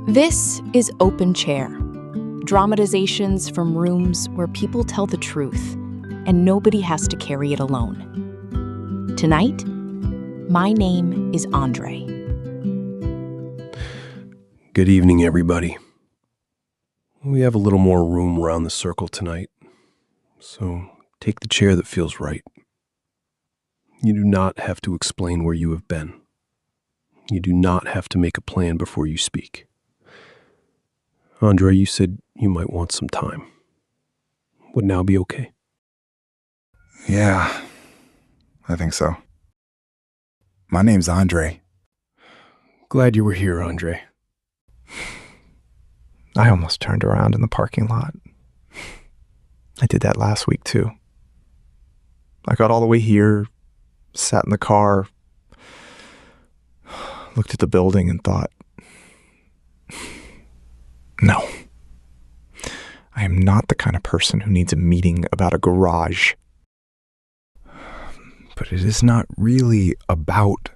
This is Open Chair, dramatizations from rooms where people tell the truth and nobody has to carry it alone. Tonight, my name is Andre. Good evening, everybody. We have a little more room around the circle tonight, so take the chair that feels right. You do not have to explain where you have been. You do not have to make a plan before you speak. Andre, you said you might want some time. Would now be okay? Yeah, I think so. My name's Andre. Glad you were here, Andre. I almost turned around in the parking lot. I did that last week, too. I got all the way here, sat in the car, looked at the building and thought, no. I am not the kind of person who needs a meeting about a garage. But it is not really about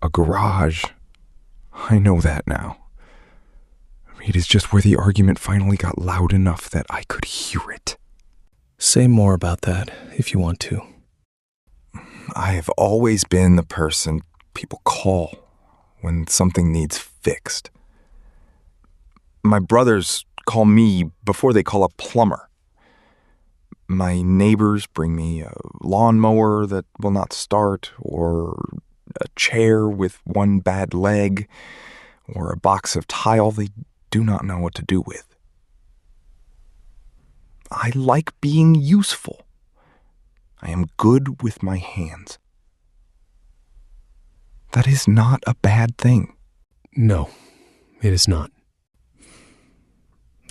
a garage. I know that now. It is just where the argument finally got loud enough that I could hear it. Say more about that, if you want to. I have always been the person people call when something needs fixed. My brothers call me before they call a plumber. My neighbors bring me a lawnmower that will not start, or a chair with one bad leg, or a box of tile they do not know what to do with. I like being useful. I am good with my hands. That is not a bad thing. No, it is not.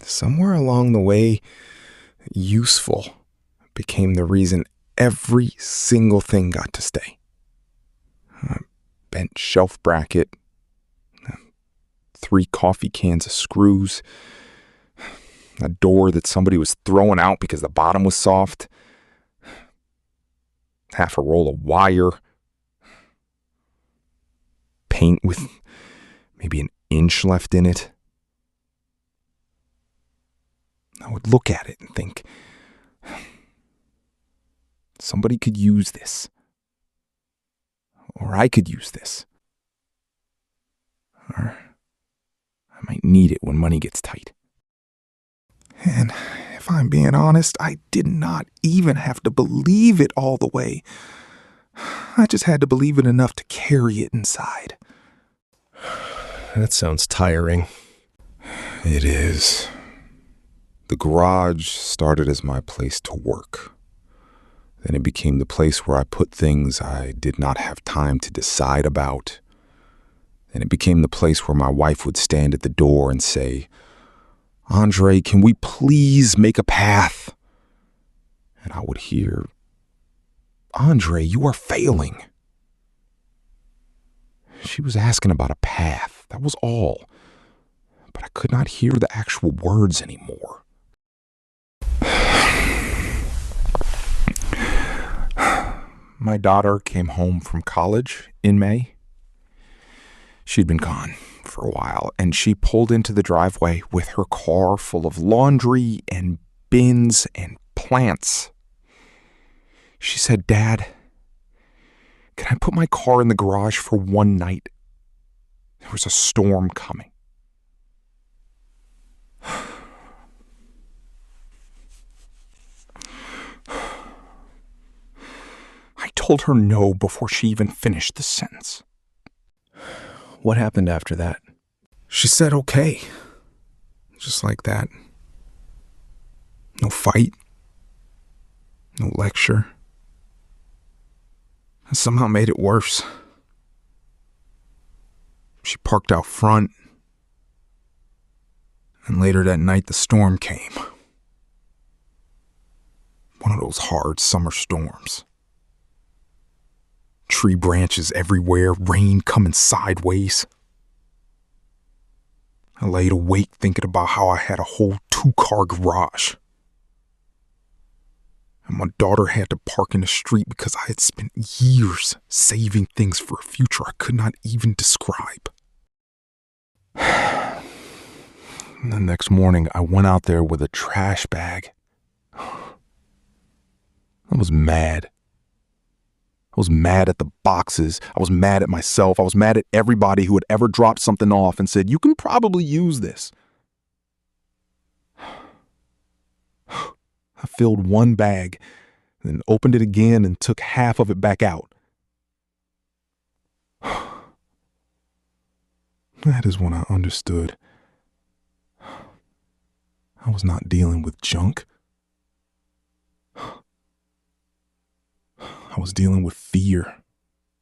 Somewhere along the way, useful became the reason every single thing got to stay. A bent shelf bracket, 3 coffee cans of screws, a door that somebody was throwing out because the bottom was soft, half a roll of wire, paint with maybe an inch left in it. I would look at it and think, somebody could use this. Or I could use this. Or I might need it when money gets tight. And if I'm being honest, I did not even have to believe it all the way. I just had to believe it enough to carry it inside. That sounds tiring. It is. The garage started as my place to work. Then it became the place where I put things I did not have time to decide about. Then it became the place where my wife would stand at the door and say, "Andre, can we please make a path?" And I would hear, "Andre, you are failing." She was asking about a path, that was all. But I could not hear the actual words anymore. My daughter came home from college in May. She'd been gone for a while, and she pulled into the driveway with her car full of laundry and bins and plants. She said, "Dad, can I put my car in the garage for one night? There was a storm coming." I told her no before she even finished the sentence. What happened after that? She said okay. Just like that. No fight. No lecture. And somehow made it worse. She parked out front. And later that night the storm came. One of those hard summer storms. Tree branches everywhere, rain coming sideways. I laid awake thinking about how I had a whole 2-car garage. And my daughter had to park in the street because I had spent years saving things for a future I could not even describe. And the next morning, I went out there with a trash bag. I was mad. I was mad at the boxes. I was mad at myself. I was mad at everybody who had ever dropped something off and said, "You can probably use this." I filled one bag, then opened it again and took half of it back out. That is when I understood. I was not dealing with junk. I was dealing with fear,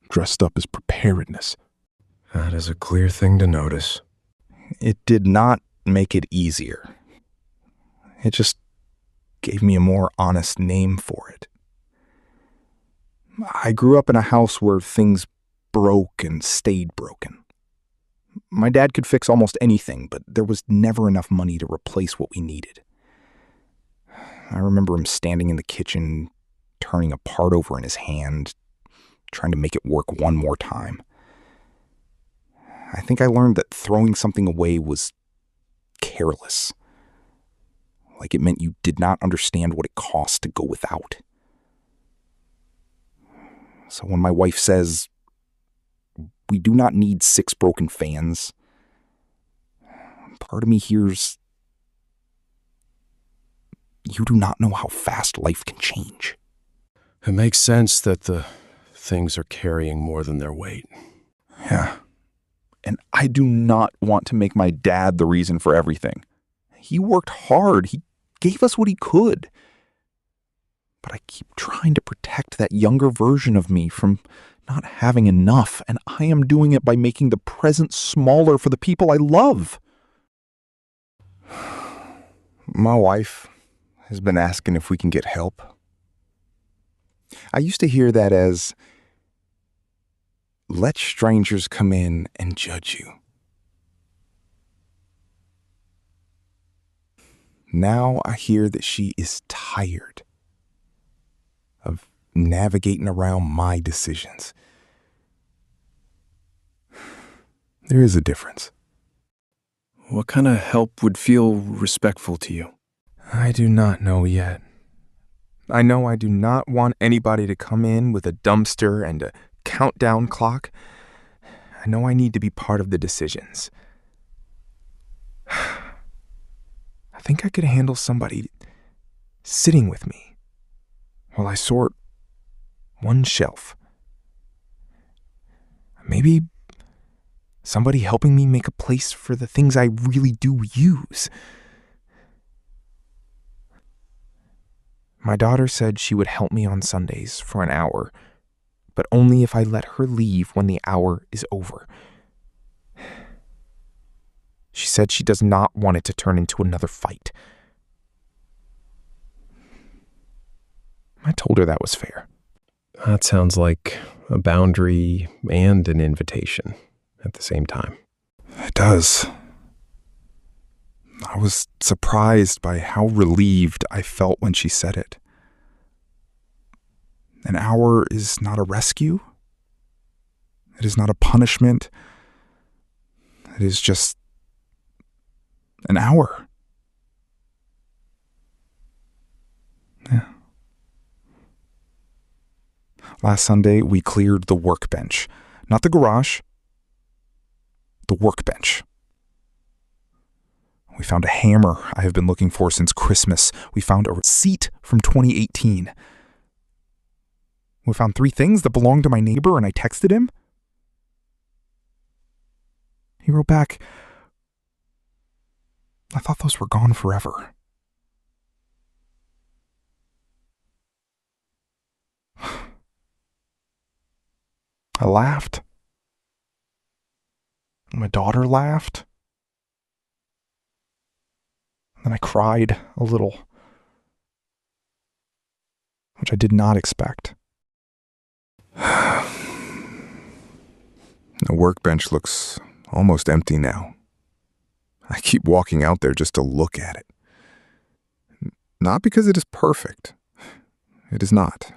dressed up as preparedness. That is a clear thing to notice. It did not make it easier. It just gave me a more honest name for it. I grew up in a house where things broke and stayed broken. My dad could fix almost anything, but there was never enough money to replace what we needed. I remember him standing in the kitchen, turning a part over in his hand, trying to make it work one more time. I think I learned that throwing something away was careless. Like it meant you did not understand what it cost to go without. So when my wife says, "We do not need 6 broken fans," part of me hears, "You do not know how fast life can change." It makes sense that the things are carrying more than their weight. Yeah. And I do not want to make my dad the reason for everything. He worked hard. He gave us what he could. But I keep trying to protect that younger version of me from not having enough, and I am doing it by making the present smaller for the people I love. My wife has been asking if we can get help. I used to hear that as, "Let strangers come in and judge you." Now I hear that she is tired of navigating around my decisions. There is a difference. What kind of help would feel respectful to you? I do not know yet. I know I do not want anybody to come in with a dumpster and a countdown clock. I know I need to be part of the decisions. I think I could handle somebody sitting with me while I sort one shelf. Maybe somebody helping me make a place for the things I really do use. My daughter said she would help me on Sundays for an hour, but only if I let her leave when the hour is over. She said she does not want it to turn into another fight. I told her that was fair. That sounds like a boundary and an invitation at the same time. It does. I was surprised by how relieved I felt when she said it. An hour is not a rescue. It is not a punishment. It is just an hour. Yeah. Last Sunday, we cleared the workbench. Not the garage, the workbench. We found a hammer I have been looking for since Christmas. We found a receipt from 2018. We found 3 things that belonged to my neighbor, and I texted him. He wrote back, "I thought those were gone forever." I laughed. My daughter laughed. Then I cried a little, which I did not expect. The workbench looks almost empty now. I keep walking out there just to look at it. Not because it is perfect. It is not.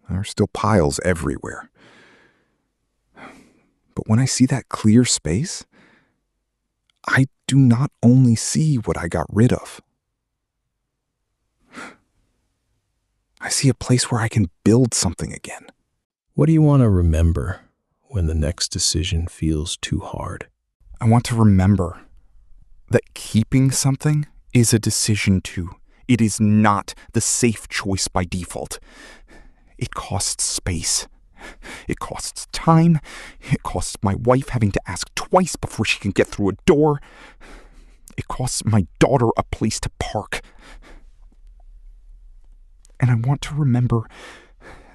There are still piles everywhere. But when I see that clear space, I do not only see what I got rid of. I see a place where I can build something again. What do you want to remember when the next decision feels too hard? I want to remember that keeping something is a decision too. It is not the safe choice by default. It costs space. It costs time. It costs my wife having to ask twice before she can get through a door. It costs my daughter a place to park. And I want to remember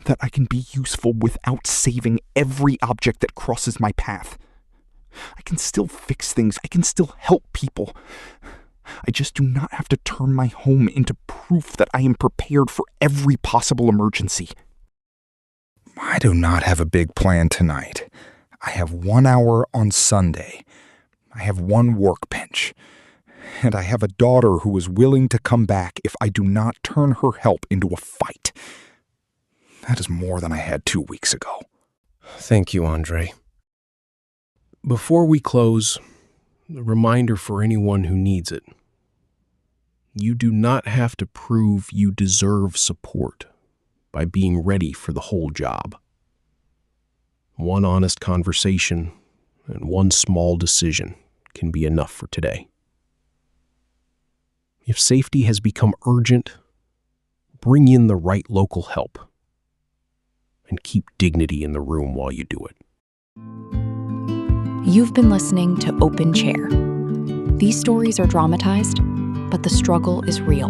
that I can be useful without saving every object that crosses my path. I can still fix things. I can still help people. I just do not have to turn my home into proof that I am prepared for every possible emergency. I do not have a big plan tonight. I have 1 hour on Sunday. I have one workbench. And I have a daughter who is willing to come back if I do not turn her help into a fight. That is more than I had 2 weeks ago. Thank you, Andre. Before we close, a reminder for anyone who needs it. You do not have to prove you deserve support by being ready for the whole job. One honest conversation and one small decision can be enough for today. If safety has become urgent, bring in the right local help and keep dignity in the room while you do it. You've been listening to Open Chair. These stories are dramatized, but the struggle is real.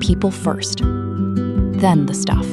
People first, then the stuff.